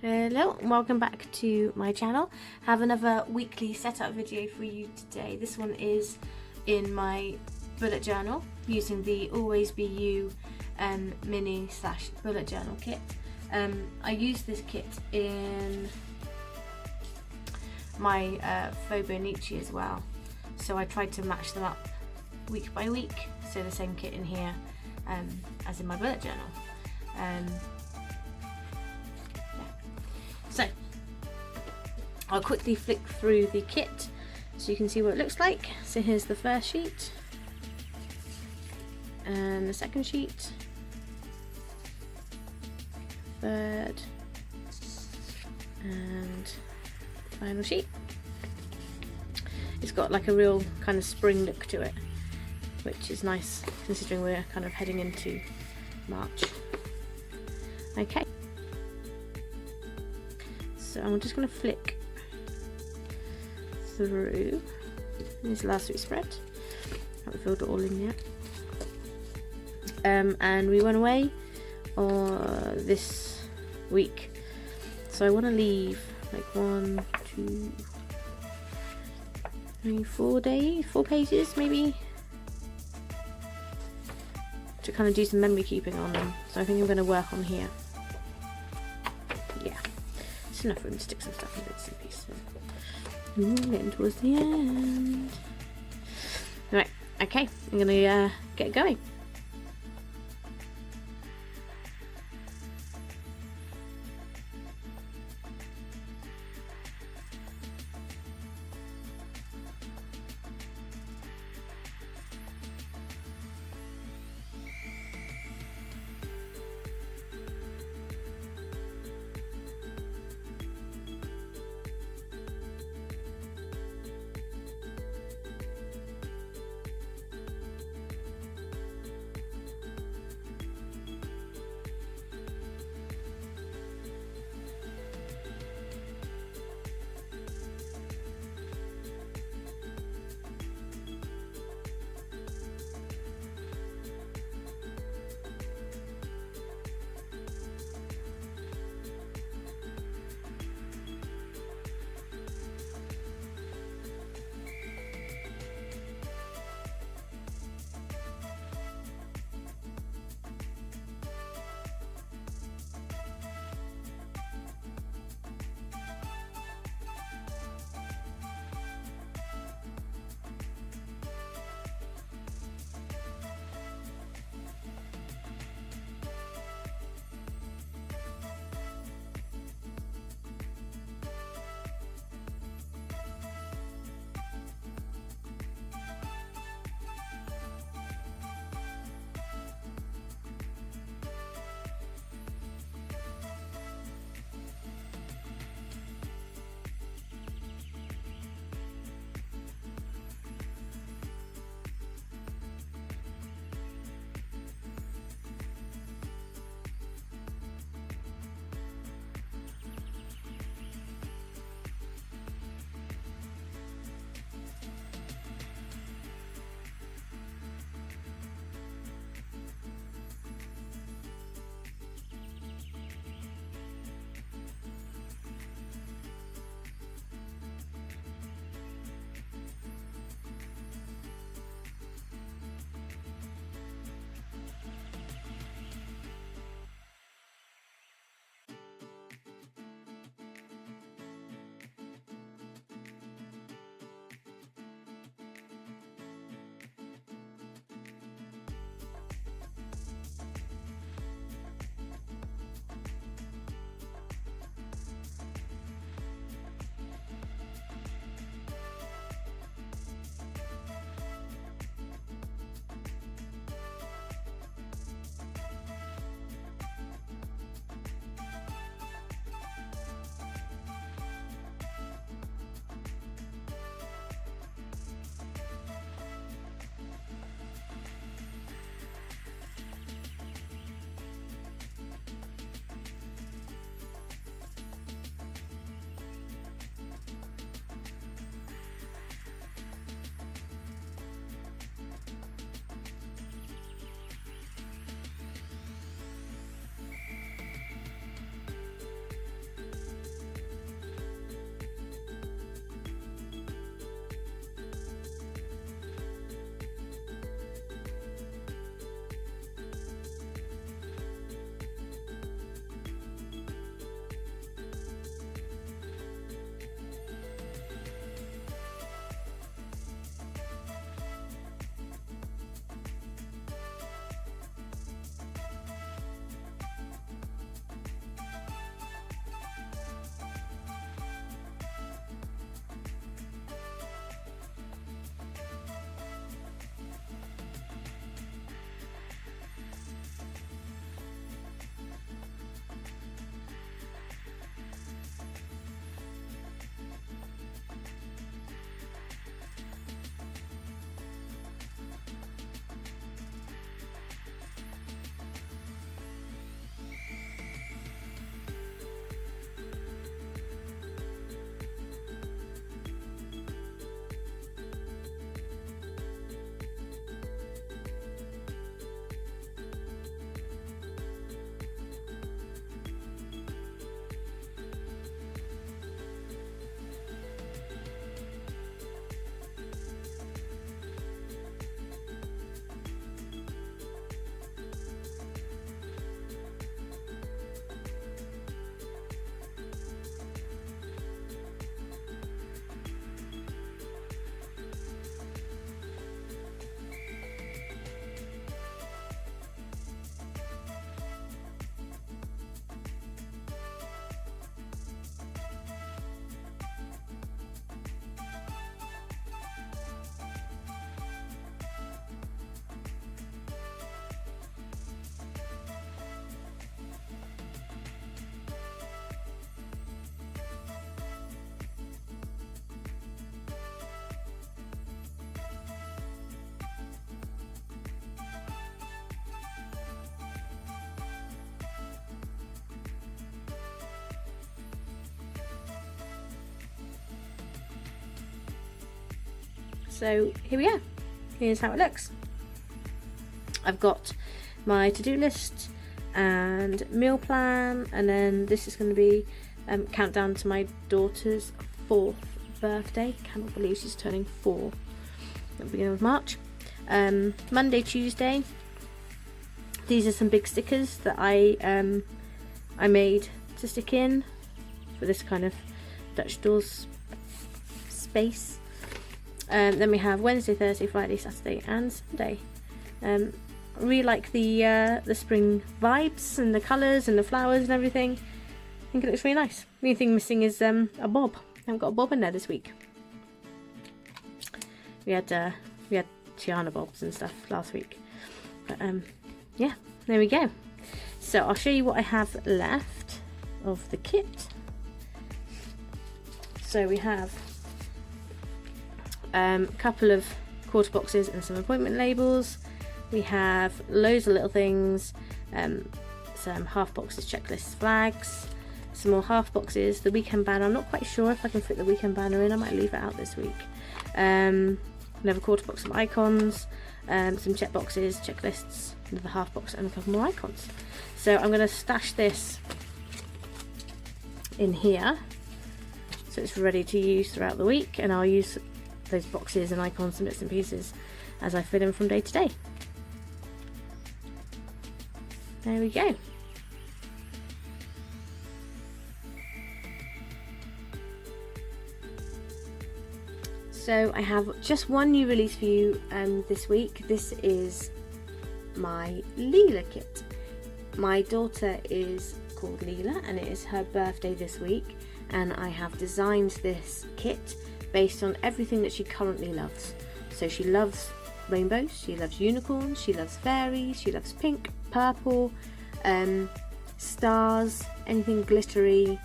Hello and welcome back to my channel. I have another weekly setup video for you today. This one is in my bullet journal using the Always Be You mini / bullet journal kit. I used this kit in my Fobonichi as well, so I tried to match them up week by week, so the same kit in here as in my bullet journal. So I'll quickly flick through the kit so you can see what it looks like. So here's the first sheet and the second sheet, third and final sheet. It's got like a real kind of spring look to it, which is nice considering we're kind of heading into March. Okay. So I'm just going to flick through. This last week's spread. Haven't filled it all in yet. And we went away this week, so I want to leave like 1, 2, 3, 4 days, 4 pages maybe, to kind of do some memory keeping on them. So I think I'm going to work on here. Yeah. Enough room to stick some stuff in bits and pieces. Ooh, getting towards the end. Right, okay, I'm gonna get going. So here we are. Here's how it looks. I've got my to-do list and meal plan, and then this is going to be countdown to my daughter's 4th birthday. Cannot believe she's turning 4 at the beginning of March. Monday, Tuesday, these are some big stickers that I made to stick in for this kind of Dutch doors space. Then we have Wednesday, Thursday, Friday, Saturday and Sunday. I really like the spring vibes and the colours and the flowers and everything. I think it looks really nice. The only thing missing is a bob. I haven't got a bob in there this week. We had Tiana bobs and stuff last week. But yeah, there we go. So I'll show you what I have left of the kit. So we have a couple of quarter boxes and some appointment labels. We have loads of little things, some half boxes, checklists, flags, some more half boxes, the weekend banner. I'm not quite sure if I can fit the weekend banner in. I might leave it out this week. Another quarter box of icons, some check boxes, checklists, another half box and a couple more icons. So I'm going to stash this in here so it's ready to use throughout the week, and I'll use those boxes and icons and bits and pieces as I fit in from day to day. There we go. So I have just one new release for you this week. This is my Leela kit. My daughter is called Leela and it is her birthday this week, and I have designed this kit based on everything that she currently loves. So she loves rainbows, she loves unicorns, she loves fairies, she loves pink, purple, stars, anything glittery.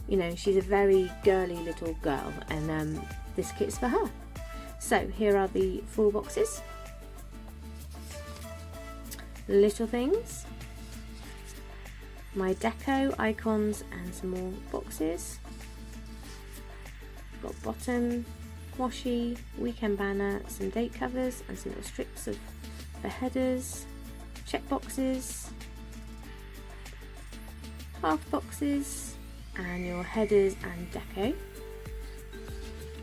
You know, she's a very girly little girl, and this kit's for her. So here are the 4 boxes. Little things, my deco, icons and some more boxes. Got bottom, washi, weekend banner, some date covers and some little strips of the headers, check boxes, half boxes and your headers and deco.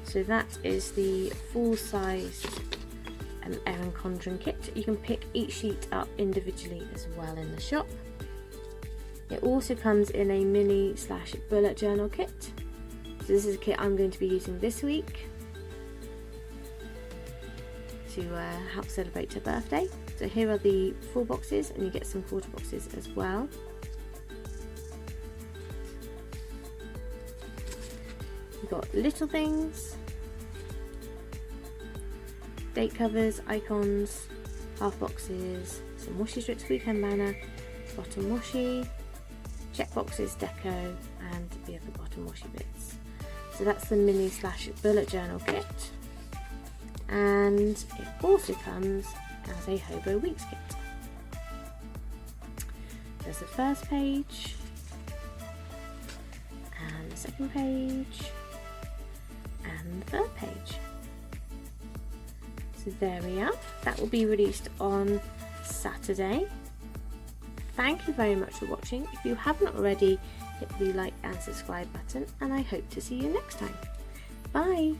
So that is the full-sized Erin Condren kit. You can pick each sheet up individually as well in the shop. It also comes in a mini/bullet journal kit. So this is a kit I'm going to be using this week to help celebrate her birthday. So here are the 4 boxes, and you get some quarter boxes as well. We've got little things, date covers, icons, half boxes, some washi strips, weekend banner, bottom washi, check boxes, deco and the other bottom washi bits. So that's the mini/bullet journal kit, and it also comes as a Hobo Weeks kit. There's the first page and the second page and the third page. So there we are. That will be released on Saturday. Thank you very much for watching. If you haven't already, hit the like and subscribe button, and I hope to see you next time. Bye!